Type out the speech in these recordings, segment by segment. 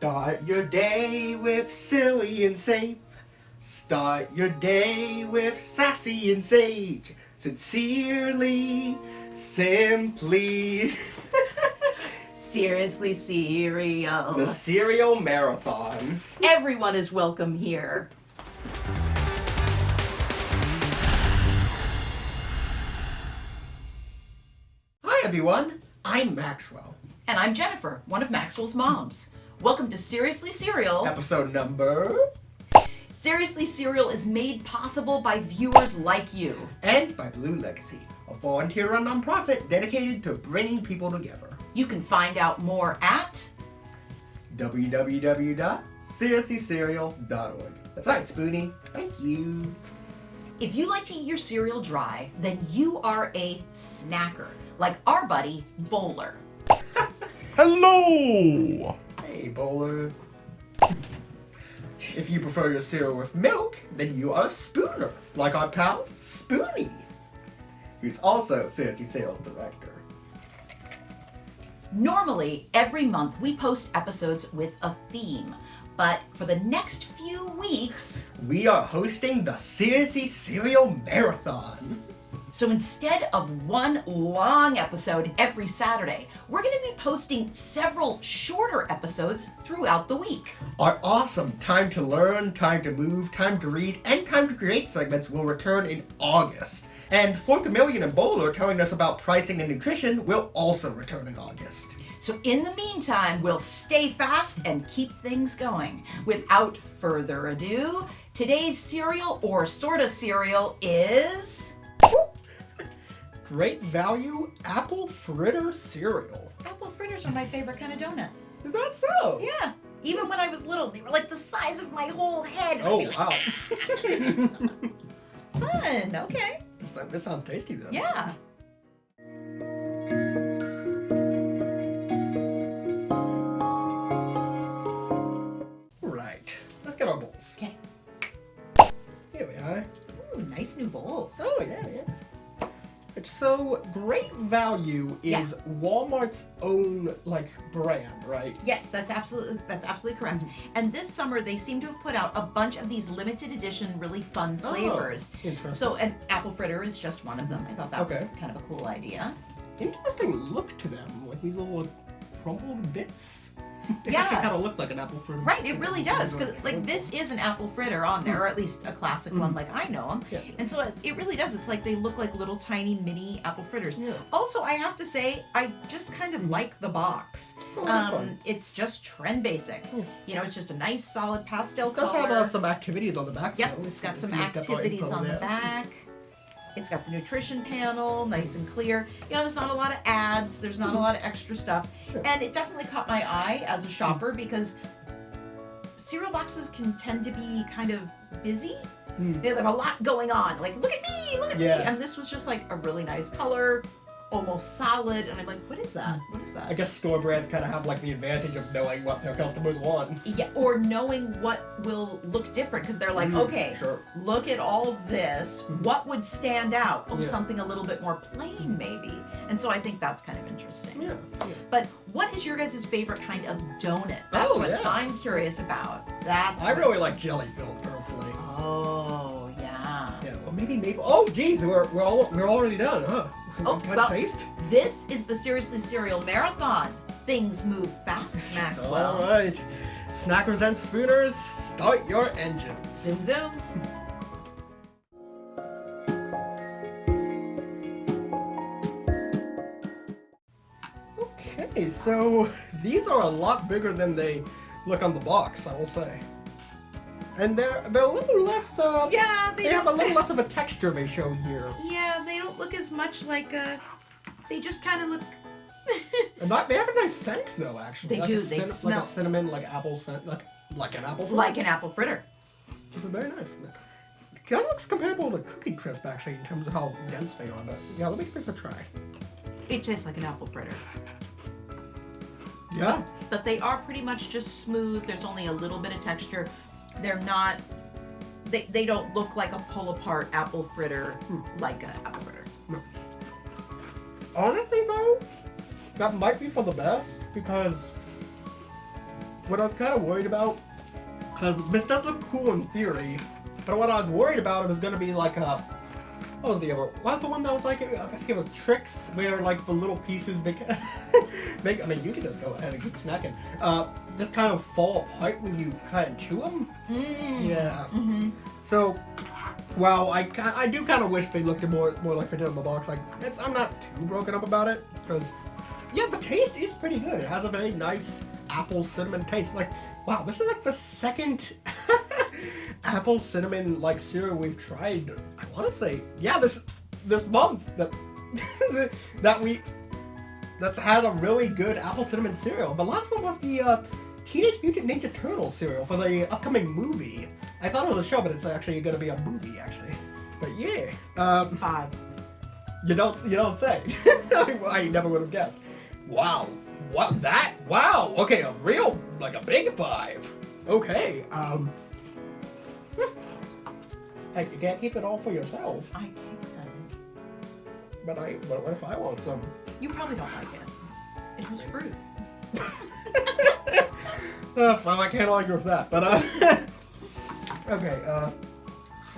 Start your day with silly and safe. Start your day with sassy and sage. Sincerely, simply. Seriously, cereal. The Cereal Marathon. Everyone is welcome here. Hi everyone, I'm Maxwell. And I'm Jennifer, one of Maxwell's moms. Welcome to Seriously Cereal. Episode number... Seriously Cereal is made possible by viewers like you. And by Blue Legacy, a volunteer-run nonprofit dedicated to bringing people together. You can find out more at www.seriouslycereal.org. That's right, Spoonie. Thank you. If you like to eat your cereal dry, then you are a snacker, like our buddy, Bowler. Hello! Hey, Bowler. If you prefer your cereal with milk, then you are a spooner, like our pal, Spoonie, who's also Seriously Cereal Director. Normally, every month we post episodes with a theme, but for the next few weeks, We are hosting the Seriously Cereal Marathon. so instead of one long episode every Saturday, we're going to be posting several shorter episodes throughout the week. Our awesome Time to Learn, Time to Move, Time to Read, and Time to Create segments will return in August. And Forkamillion and Bowler telling us about pricing and nutrition will also return in August. So in the meantime, we'll stay fast and keep things going. Without further ado, today's cereal or sorta cereal is... Great value apple fritter cereal. Apple fritters are my favorite kind of donut. Is that so? Yeah. Even when I was little, they were like the size of my whole head. Oh, wow. Fun. Okay. This sounds tasty, though. Yeah. Right. Let's get our bowls. Okay. Here we are. Ooh, nice new bowls. Oh, yeah. So, Great Value is Walmart's own, brand, right? Yes, that's absolutely correct. And this summer they seem to have put out a bunch of these limited edition, really fun flavors. Interesting. So, an apple fritter is just one of them. I thought that was Okay. kind of a cool idea. Interesting look to them, like these little crumbled bits. Yeah. It kind of looks like an apple fritter. Right, it really does, because this is an apple fritter on there, or at least a classic one like I know them. Yeah. And so it really does. It's like they look like little tiny mini apple fritters. Yeah. Also, I have to say, I just kind of like the box. Oh, that's fun. It's just trend basic. You know, it's just a nice solid pastel It does color. have some activities on the back. Yep, though. it's got some Get the activities info on the there. back. It's got the nutrition panel, nice and clear. You know, there's not a lot of ads, there's not a lot of extra stuff. And it definitely caught my eye as a shopper because cereal boxes can tend to be kind of busy. They have a lot going on. Like, look at me, look at me. Yeah. And this was just like a really nice color, almost solid. And I'm like, what is that? What is that? I guess store brands kind of have the advantage of knowing what their customers want. Yeah, or knowing what will look different because they're like, okay, sure. look at all this. What would stand out? Oh, Yeah. something a little bit more plain, maybe. And so I think that's kind of interesting. Yeah. But what is your guys' favorite kind of donut? That's what yeah. I'm curious about. That's I what- really like jelly filled personally. Oh, yeah. Yeah. Well, maybe maple. Oh, geez, we're already done, huh? Oh, Can I well, taste? this is the Seriously Cereal Marathon. Things move fast, Maxwell. All right. Snackers and spooners, start your engines. Zoom, zoom. Okay, so these are a lot bigger than they look on the box, I will say. And they're a little less. Yeah, they have a little less of a texture they show here. Yeah, they don't look as much like they just kind of look... And they have a nice scent though, actually. They Like do, a they Like smell- a cinnamon, apple scent, like an apple. like an apple fritter. They're very nice. Kind of looks comparable to Cookie Crisp actually in terms of how dense they are. But yeah, let me give this a try. It tastes like an apple fritter. Yeah. But they are pretty much just smooth. There's only a little bit of texture. They're not... They don't look like a pull-apart apple fritter like an apple fritter. Honestly though, that might be for the best because what I was kind of worried about, because this does look cool in theory, but what I was worried about, it was going to be like a, what was the other, what was the one that was like, I think it was Tricks, where like the little pieces make, I mean, you can just go ahead and keep snacking, just kind of fall apart when you kind of chew them. Yeah. So, well, I do kind of wish they looked more like they did in the box. Like, I'm not too broken up about it, because, yeah, the taste is pretty good. It has a very nice apple cinnamon taste. Like, wow, this is like the second apple cinnamon like cereal we've tried. I want to say, yeah, this month that's had a really good apple cinnamon cereal. The last one was the Teenage Mutant Ninja Turtles cereal for the upcoming movie. I thought it was a show, but it's actually going to be a movie, actually. But yeah, 5. You don't say. I never would have guessed. Wow. What that? Wow. Okay, a big 5. Okay. Hey, you can't keep it all for yourself. I can. But what if I want some? You probably don't like it. It was fruit. Fine, I can't argue with that. But okay.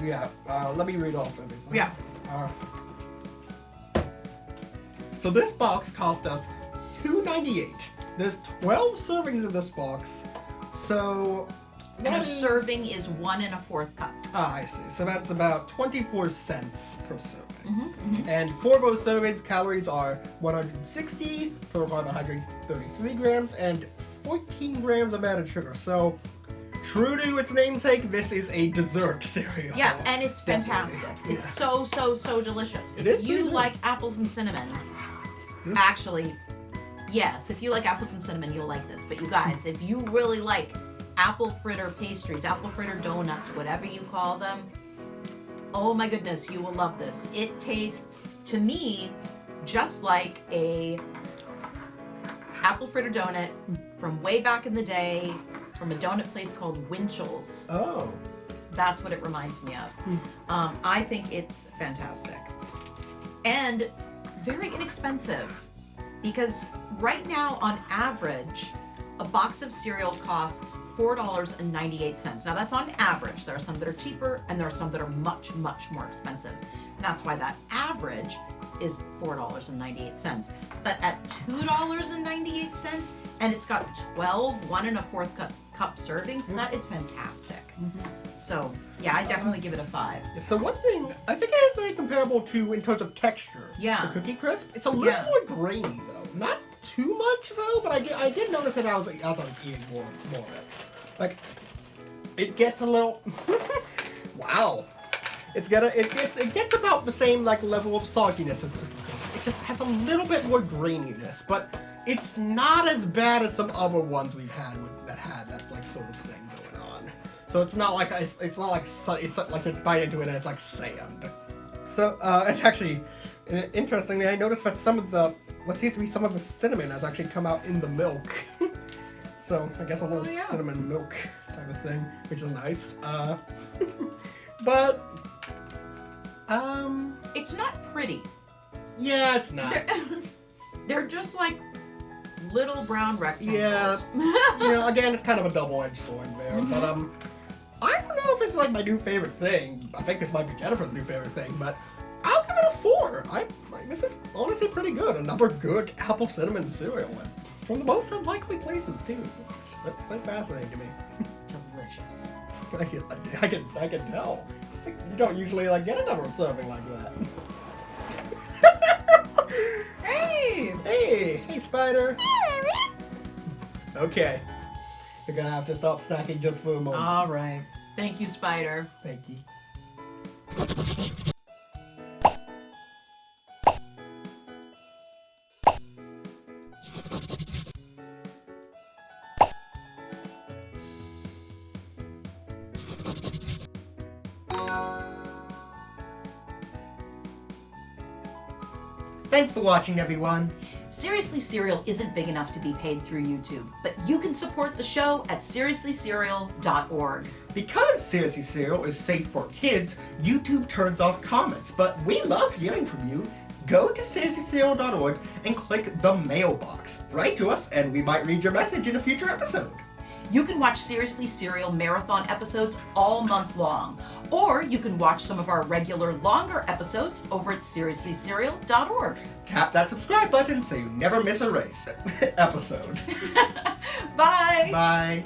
Yeah. Let me read off everything. Yeah. So this box cost us $2.98. There's 12 servings in this box, so And a serving is 1 1/4 cup. Ah, I see. So that's about 24 cents per serving. And 4 of those servings, calories are 160, total carbohydrates 33 grams, and 14 grams of added sugar. So, true to its namesake, this is a dessert cereal. Yeah, and it's Definitely. fantastic. It's so delicious. It If is you pretty good. like apples and cinnamon, actually, yes, if you like apples and cinnamon, you'll like this. But you guys, if you really like apple fritter pastries, apple fritter donuts, whatever you call them, oh my goodness, you will love this. It tastes, to me, just like a apple fritter donut from way back in the day from a donut place called Winchell's. Oh. That's what it reminds me of. I think it's fantastic. And very inexpensive, because right now, on average, a box of cereal costs $4.98. Now, that's on average. There are some that are cheaper, and there are some that are much, much more expensive. And that's why that average is $4.98. But at $2.98, and it's got 12 1 1/4 cup servings, that is fantastic. So, yeah, I definitely give it a 5. So one thing, I think it is very comparable to in terms of texture. Yeah. The Cookie Crisp. It's a little more grainy though. Not too much though, but I did notice it as I was eating more of it. Like, it gets a little. Wow. It gets about the same like level of saltiness as Cookie Crisp. It just has a little bit more graininess, but it's not as bad as some other ones we've had that had that like sort of thing going on. So it's not like it's like you bite into it and it's like sand. So it's actually interestingly, I noticed that some of the what seems to be some of the cinnamon has actually come out in the milk. So I guess a little cinnamon milk type of thing, which is nice. But It's not pretty. yeah, it's not. They're just like little brown rectangles. Yeah. Again, it's kind of a double-edged sword there. But I don't know if it's like my new favorite thing. I think this might be Jennifer's new favorite thing, but I'll give it a 4. This is honestly pretty good. Another good apple cinnamon cereal, and from the most unlikely places too. It's fascinating to me. Delicious. I can tell. You don't usually like get another serving like that. Hey, Spider. Okay, you're gonna have to stop snacking just for a moment. All right. Thank you, Spider. Thank you. Thanks for watching, everyone. Seriously Cereal isn't big enough to be paid through YouTube, but you can support the show at seriouslycereal.org. Because Seriously Cereal is safe for kids, YouTube turns off comments, but we love hearing from you. Go to seriouslycereal.org and click the mailbox. Write to us, and we might read your message in a future episode. You can watch Seriously Serial marathon episodes all month long, or you can watch some of our regular longer episodes over at seriouslyserial.org. Tap that subscribe button so you never miss a race episode. Bye! Bye.